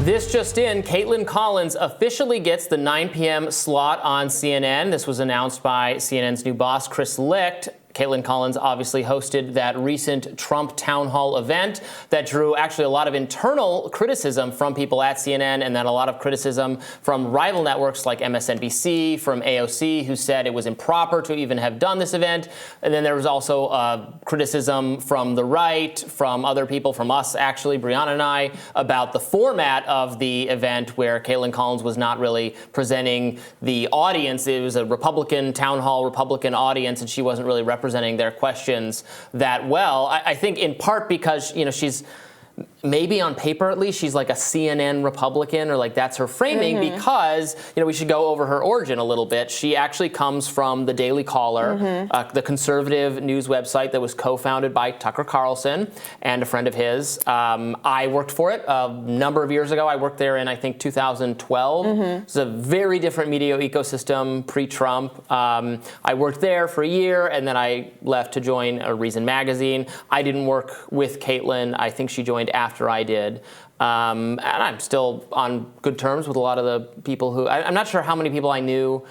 This just in, Kaitlan Collins officially gets the 9 p.m. slot on CNN. This was announced by CNN's new boss, Licht. Kaitlan Collins obviously hosted that recent Trump town hall event that drew actually a lot of internal criticism from people at CNN, and then a lot of criticism from rival networks like MSNBC, from AOC, who said it was improper to even have done this event. And then there was also criticism from the right, from other people, from us actually, Briahna and I, about the format of the event where Kaitlan Collins was not really presenting the audience. It was a Republican town hall, Republican audience, and she wasn't really representing their questions that well. I think in part because, you know, she's maybe on paper at least, she's like a CNN Republican, or like that's her framing, because, you know, we should go over her origin a little bit. She actually comes from the Daily Caller, the conservative news website that was co-founded by Tucker Carlson and a friend of his. I worked for it a number of years ago. I worked there in, I think, 2012. It's a very different media ecosystem pre-Trump. I worked there for a year, and then I left to join Reason Magazine. I didn't work with Kaitlan. I think she joined after I did. And I'm still on good terms with a lot of the people who, I'm not sure how many people I knew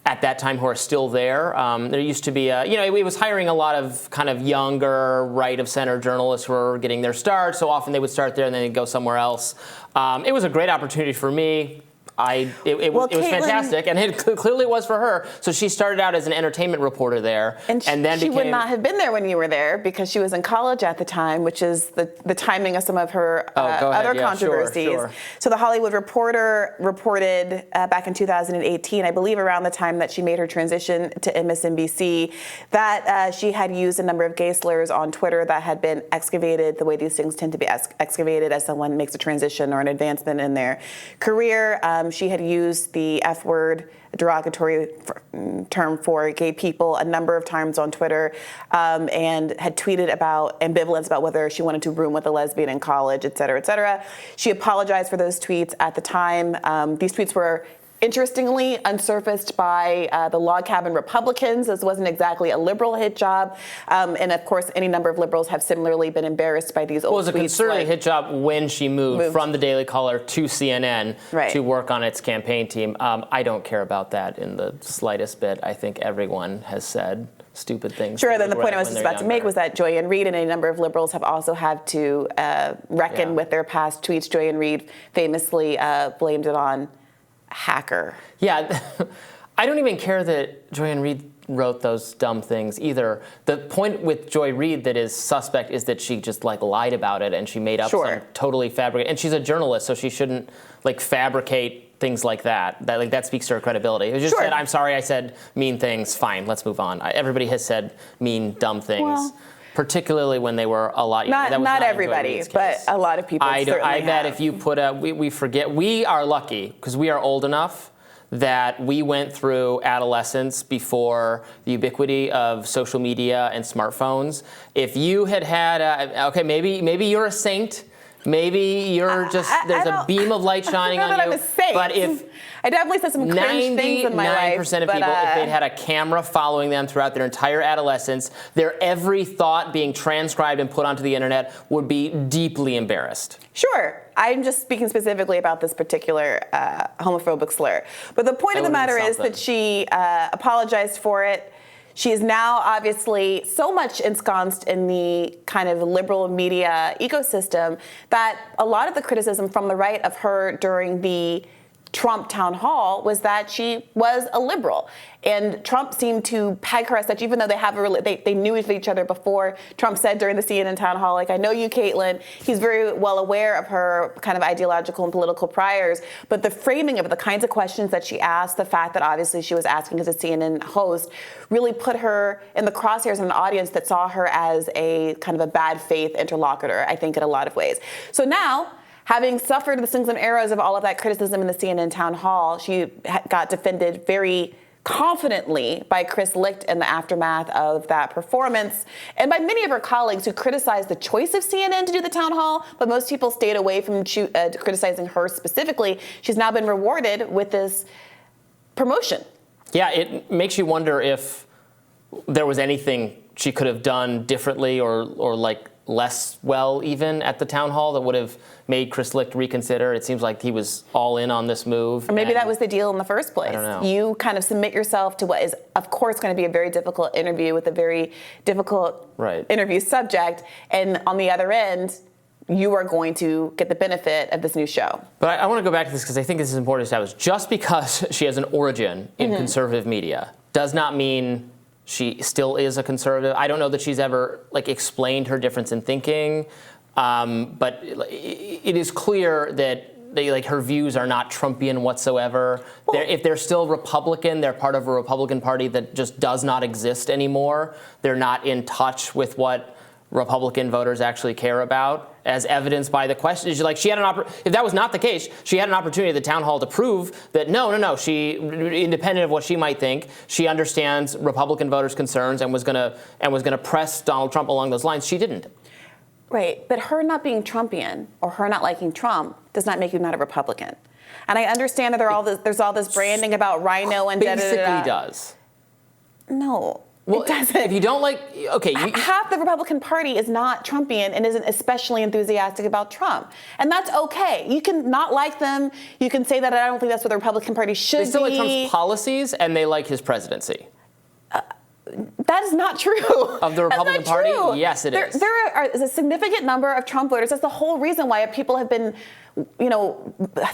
at that time who are still there. There used to be, it was hiring a lot of kind of younger, right-of-center journalists who were getting their start. So often they would start there and then they'd go somewhere else. It was a great opportunity for me. It was fantastic, and it clearly was for her. So she started out as an entertainment reporter there, and then she would not have been there when you were there because she was in college at the time, which is the timing of some of her other controversies. Sure. So the Hollywood Reporter reported back in 2018, I believe around the time that she made her transition to MSNBC, that she had used a number of gay slurs on Twitter that had been excavated the way these things tend to be excavated as someone makes a transition or an advancement in their career. She had used the F word, a derogatory term for gay people, a number of times on Twitter, and had tweeted about ambivalence about whether she wanted to room with a lesbian in college, et cetera, et cetera. She apologized for those tweets at the time. These tweets were interestingly unsurfaced by the log cabin Republicans. This wasn't exactly a liberal hit job. And of course, any number of liberals have similarly been embarrassed by these old tweets. It was a conservative hit job when she moved from the Daily Caller to CNN to work on its campaign team. I don't care about that in the slightest bit. I think everyone has said stupid things. Sure, then the point I was just about to make was that Joy-Ann Reid and a number of liberals have also had to reckon with their past tweets. Joy-Ann Reid famously blamed it on hacker. Yeah, I don't even care that Joy-Ann Reid wrote those dumb things either. The point with Joy Reid that is suspect is that she just like lied about it and she made up some totally fabricated. And she's a journalist, so she shouldn't like fabricate things like that. That speaks to her credibility. It was just said, "I'm sorry, I said mean things. Fine, let's move on." Everybody has said mean, dumb things. Well, particularly when they were a lot younger. Not everybody, but a lot of people certainly I bet if you put we forget, we are lucky because we are old enough that we went through adolescence before the ubiquity of social media and smartphones. If you had maybe you're a saint. Maybe you're just, there's a beam of light shining on you. I'm a saint. But if I definitely said some cringe things in my life. 99% of people, if they'd had a camera following them throughout their entire adolescence, their every thought being transcribed and put onto the internet would be deeply embarrassed. Sure. I'm just speaking specifically about this particular homophobic slur. But the point of the matter is that she apologized for it. She is now obviously so much ensconced in the kind of liberal media ecosystem that a lot of the criticism from the right of her during the Trump town hall was that she was a liberal. And Trump seemed to peg her as such, even though they knew each other before. Trump said during the CNN town hall, like, "I know you, Kaitlan." He's very well aware of her kind of ideological and political priors. But the framing of it, the kinds of questions that she asked, the fact that obviously she was asking as a CNN host, really put her in the crosshairs of an audience that saw her as a kind of a bad faith interlocutor, I think, in a lot of ways. So now, having suffered the slings and arrows of all of that criticism in the CNN town hall, she got defended very confidently by Licht in the aftermath of that performance, and by many of her colleagues who criticized the choice of CNN to do the town hall, but most people stayed away from criticizing her specifically. She's now been rewarded with this promotion. Yeah, it makes you wonder if there was anything she could have done differently or like less well even at the town hall that would have made Chris Licht reconsider. It seems like he was all in on this move. Or maybe that was the deal in the first place. I don't know. You kind of submit yourself to what is, of course, going to be a very difficult interview with a very difficult interview subject. And on the other end, you are going to get the benefit of this new show. But I want to go back to this because I think this is important to establish. Just because she has an origin in conservative media does not mean she still is a conservative. I don't know that she's ever explained her difference in thinking, but it is clear that her views are not Trumpian whatsoever. Well, if they're still Republican, they're part of a Republican Party that just does not exist anymore. They're not in touch with what Republican voters actually care about, as evidenced by the questions. She had if that was not the case, she had an opportunity at the town hall to prove that no, she, independent of what she might think, she understands Republican voters' concerns and was gonna press Donald Trump along those lines. She didn't. Right, but her not being Trumpian or her not liking Trump does not make you not a Republican. And I understand that there's all this branding about Rhino and basically does. No. Well, it doesn't. If you don't half the Republican Party is not Trumpian and isn't especially enthusiastic about Trump. And that's okay. You can not like them. You can say that I don't think that's what the Republican Party should be. They still like Trump's policies and they like his presidency. That is not true. Of the Republican Party? Yes, it is. There is a significant number of Trump voters. That's the whole reason why people have been,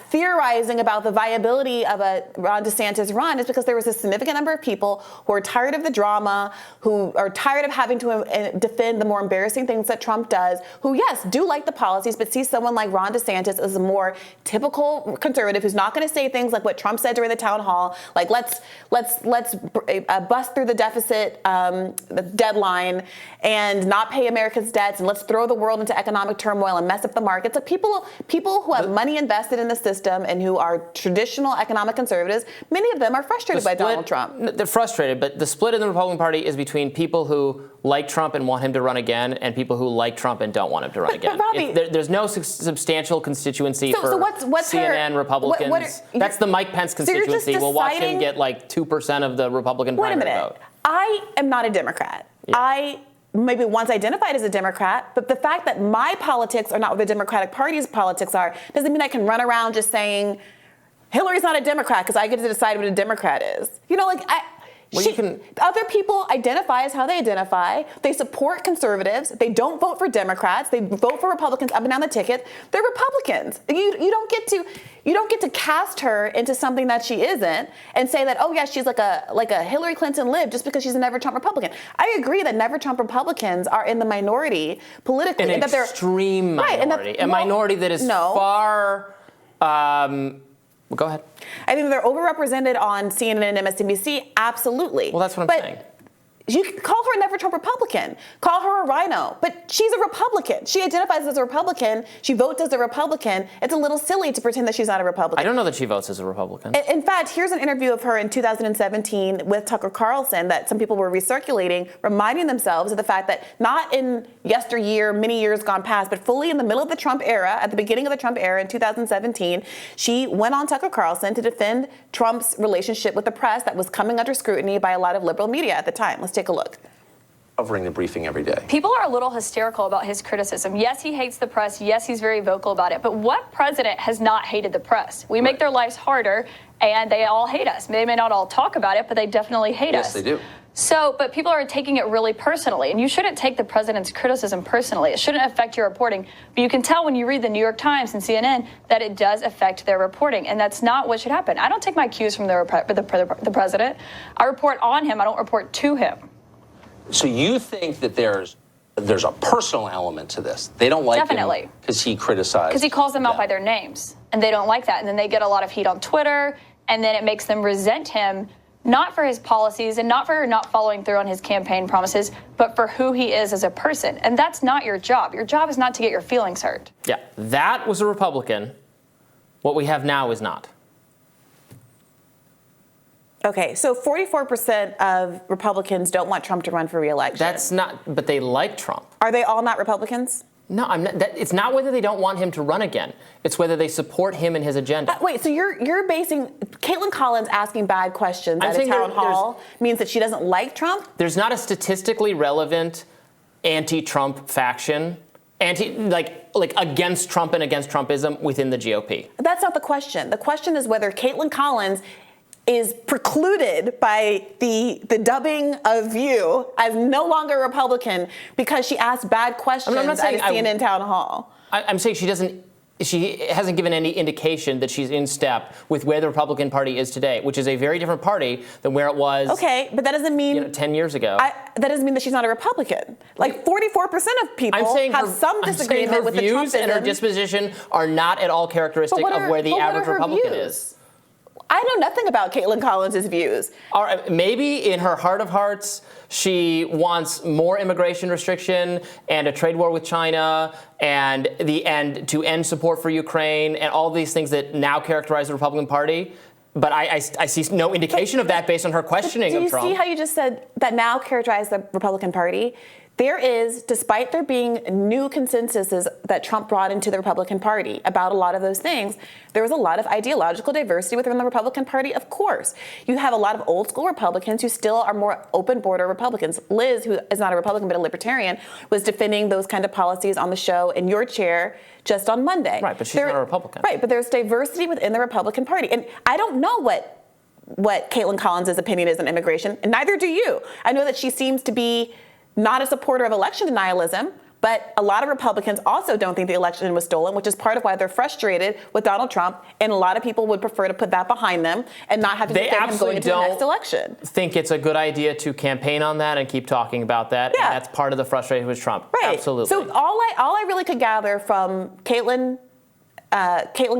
theorizing about the viability of a Ron DeSantis run, is because there was a significant number of people who are tired of the drama, who are tired of having to defend the more embarrassing things that Trump does, who, yes, do like the policies, but see someone like Ron DeSantis as a more typical conservative who's not going to say things like what Trump said during the town hall, like let's bust through the deficit the deadline and not pay America's debts, and let's throw the world into economic turmoil and mess up the markets. So people who have money invested in the system and who are traditional economic conservatives, many of them are frustrated by Donald Trump. They're frustrated, but the split in the Republican Party is between people who like Trump and want him to run again and people who like Trump and don't want him to run again. Robby, there's no substantial constituency for what's CNN Republicans. That's the Mike Pence constituency. We'll watch him get 2% of the Republican primary vote. I am not a Democrat. Yeah. I maybe once identified as a Democrat, but the fact that my politics are not what the Democratic Party's politics are doesn't mean I can run around just saying Hillary's not a Democrat because I get to decide what a Democrat is. Other people identify as how they identify. They support conservatives. They don't vote for Democrats. They vote for Republicans up and down the ticket. They're Republicans. You don't get to cast her into something that she isn't and say that, oh yeah, she's like a Hillary Clinton lib just because she's a never Trump Republican. I agree that never Trump Republicans are in the minority politically. An extreme minority. A minority that is far. Go ahead. I think they're overrepresented on CNN and MSNBC. Absolutely. Well, that's what I'm saying. You can call her a never Trump Republican. Call her a rhino. But she's a Republican. She identifies as a Republican. She votes as a Republican. It's a little silly to pretend that she's not a Republican. I don't know that she votes as a Republican. In fact, here's an interview of her in 2017 with Tucker Carlson that some people were recirculating, reminding themselves of the fact that not in yesteryear, many years gone past, but fully in the middle of the Trump era, at the beginning of the Trump era in 2017, she went on Tucker Carlson to defend Trump's relationship with the press that was coming under scrutiny by a lot of liberal media at the time. Let's take a look. Covering the briefing every day. People are a little hysterical about his criticism. Yes, he hates the press. Yes, he's very vocal about it. But what president has not hated the press? We make their lives harder, and they all hate us. They may not all talk about it, but they definitely hate us. Yes, they do. So, but people are taking it really personally, and you shouldn't take the president's criticism personally. It shouldn't affect your reporting. But you can tell when you read the New York Times and CNN that it does affect their reporting, and that's not what should happen. I don't take my cues from the president. I report on him. I don't report to him. So you think that there's a personal element to this? They don't like him because he criticized. Because he calls them out by their names, and they don't like that. And then they get a lot of heat on Twitter, and then it makes them resent him, not for his policies and not for not following through on his campaign promises, but for who he is as a person. And that's not your job. Your job is not to get your feelings hurt. Yeah, that was a Republican. What we have now is not. Okay, so 44% of Republicans don't want Trump to run for re-election. That's not, but they like Trump. Are they all not Republicans? No, I'm not. It's not whether they don't want him to run again. It's whether they support him and his agenda. Wait, so you're basing Kaitlan Collins asking bad questions at a town hall means that she doesn't like Trump? There's not a statistically relevant anti-Trump faction, like against Trump and against Trumpism within the GOP? That's not the question. The question is whether Kaitlan Collins is precluded by the dubbing of you as no longer a Republican because she asked bad questions at a CNN town hall. I'm saying she hasn't given any indication that she's in step with where the Republican Party is today, which is a very different party than where it was. Okay, but that doesn't mean 10 years ago. That doesn't mean that she's not a Republican. Like 44% of people have some disagreement with the Trumpism. Her views and her disposition are not at all characteristic of where the average Republican is. I know nothing about Kaitlan Collins' views. All right, maybe in her heart of hearts, she wants more immigration restriction and a trade war with China and to end support for Ukraine and all these things that now characterize the Republican Party. But I see no indication of that based on her questioning of Trump. Do you see how you just said that now characterize the Republican Party? There is, despite there being new consensuses that Trump brought into the Republican Party about a lot of those things, there was a lot of ideological diversity within the Republican Party, of course. You have a lot of old school Republicans who still are more open border Republicans. Liz, who is not a Republican but a libertarian, was defending those kind of policies on the show in your chair just on Monday. Right, but she's not a Republican. Right, but there's diversity within the Republican Party. And I don't know what Kaitlan Collins' opinion is on immigration, and neither do you. I know that she seems to be not a supporter of election denialism, but a lot of Republicans also don't think the election was stolen, which is part of why they're frustrated with Donald Trump, and a lot of people would prefer to put that behind them and not have to defend him going into the next election. Think it's a good idea to campaign on that and keep talking about that, and that's part of the frustration with Trump. Right. Absolutely. So all I really could gather from Kaitlan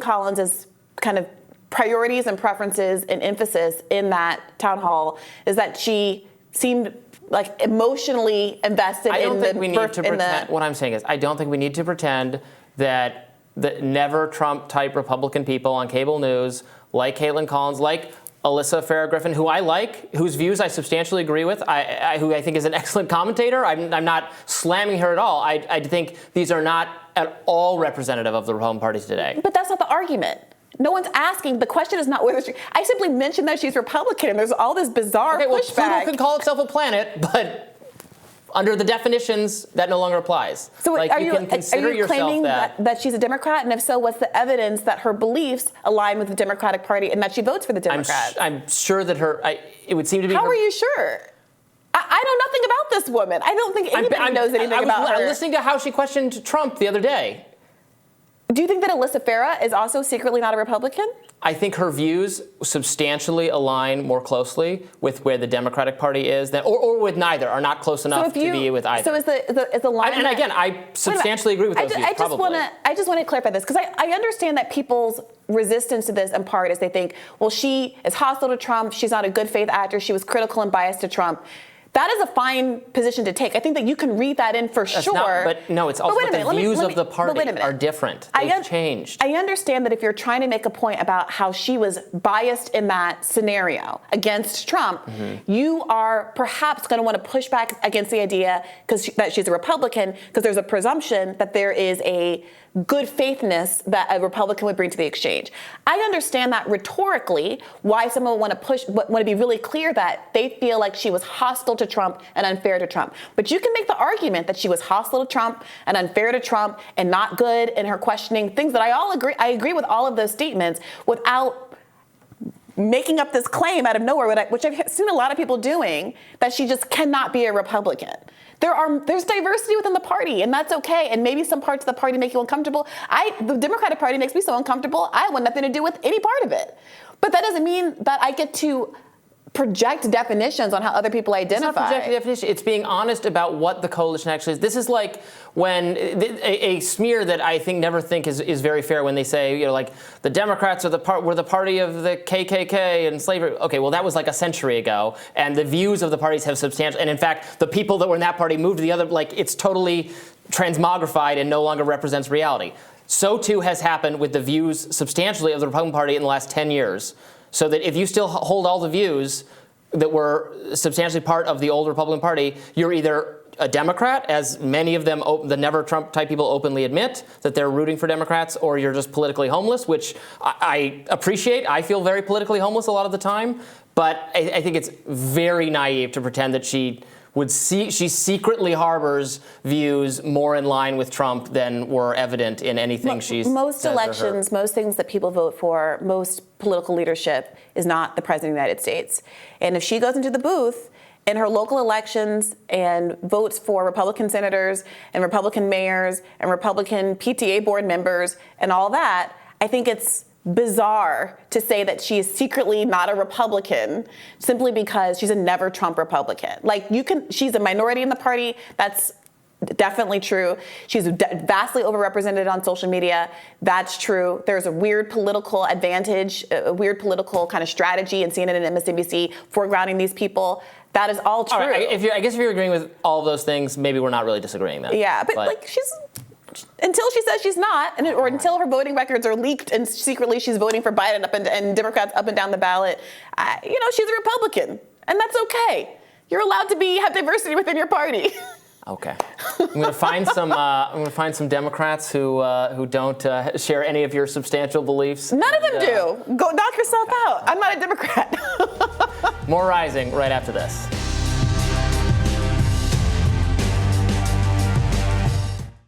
Collins' kind of priorities and preferences and emphasis in that town hall is that she seemed like emotionally invested what I'm saying is, I don't think we need to pretend that the never Trump type Republican people on cable news, like Kaitlan Collins, like Alyssa Farah Griffin, who I like, whose views I substantially agree with, who I think is an excellent commentator. I'm not slamming her at all. I think these are not at all representative of the Republican Party today. But that's not the argument. No one's asking. The question is not whether I simply mentioned that she's Republican, and there's all this bizarre pushback. Pluto can call itself a planet, but under the definitions, that no longer applies. So are you claiming that she's a Democrat? And if so, what's the evidence that her beliefs align with the Democratic Party and that she votes for the Democrats? I'm sure that it would seem to be. How are you sure? I know nothing about this woman. I don't think anybody knows anything about her. I'm listening to how she questioned Trump the other day. Do you think that Alyssa Farah is also secretly not a Republican? I think her views substantially align more closely with where the Democratic Party is, or with neither, are not close enough to be with either. So is the line? And again, I substantially agree with those views. I just want to clarify this, because I understand that people's resistance to this in part is they think, well, she is hostile to Trump, she's not a good faith actor, she was critical and biased to Trump. That is a fine position to take. I think that you can read that in for sure. But no, it's also the views of the party are different. They've changed. I understand that if you're trying to make a point about how she was biased in that scenario against Trump, you are perhaps going to want to push back against the idea that she's a Republican, because there's a presumption that there is a good faithness that a Republican would bring to the exchange. I understand that rhetorically, why someone would want to be really clear that they feel like she was hostile to Trump and unfair to Trump. But you can make the argument that she was hostile to Trump and unfair to Trump and not good in her questioning, things that I agree with all of those statements, without making up this claim out of nowhere, which I've seen a lot of people doing, that she just cannot be a Republican. There's diversity within the party, and that's okay. And maybe some parts of the party make you uncomfortable. The Democratic Party makes me so uncomfortable, I want nothing to do with any part of it. But that doesn't mean that I get to project definitions on how other people identify. It's not projecting definition. It's being honest about what the coalition actually is. This is like when a smear that I think is very fair when they say, like the Democrats were the party of the KKK and slavery. Okay, well that was like a century ago, and the views of the parties have substantial. And in fact, the people that were in that party moved to the other. Like it's totally transmogrified and no longer represents reality. So too has happened with the views substantially of the Republican Party in the last 10 years. So that if you still hold all the views that were substantially part of the old Republican Party, you're either a Democrat, as many of them, the never Trump type people openly admit that they're rooting for Democrats, or you're just politically homeless, which I appreciate. I feel very politically homeless a lot of the time. But I think it's very naive to pretend that she she secretly harbors views more in line with Trump than were evident in anything she's most elections, most things that people vote for, most political leadership is not the president of the United States. And if she goes into the booth in her local elections and votes for Republican senators and Republican mayors and Republican PTA board members and all that, I think it's bizarre to say that she is secretly not a Republican simply because she's a never Trump Republican. Like, she's a minority in the party. That's definitely true. She's vastly overrepresented on social media. That's true. There's a weird political advantage, a weird political kind of strategy in CNN and MSNBC foregrounding these people. That is all true. All right, I guess if you're agreeing with all of those things, maybe we're not really disagreeing then. Yeah, but like until she says she's not, or until her voting records are leaked and secretly she's voting for Biden and Democrats up and down the ballot, she's a Republican, and that's okay. You're allowed to have diversity within your party. Okay, I'm going to find some Democrats who don't share any of your substantial beliefs. None of them do. Go knock yourself out. I'm not a Democrat. More Rising right after this.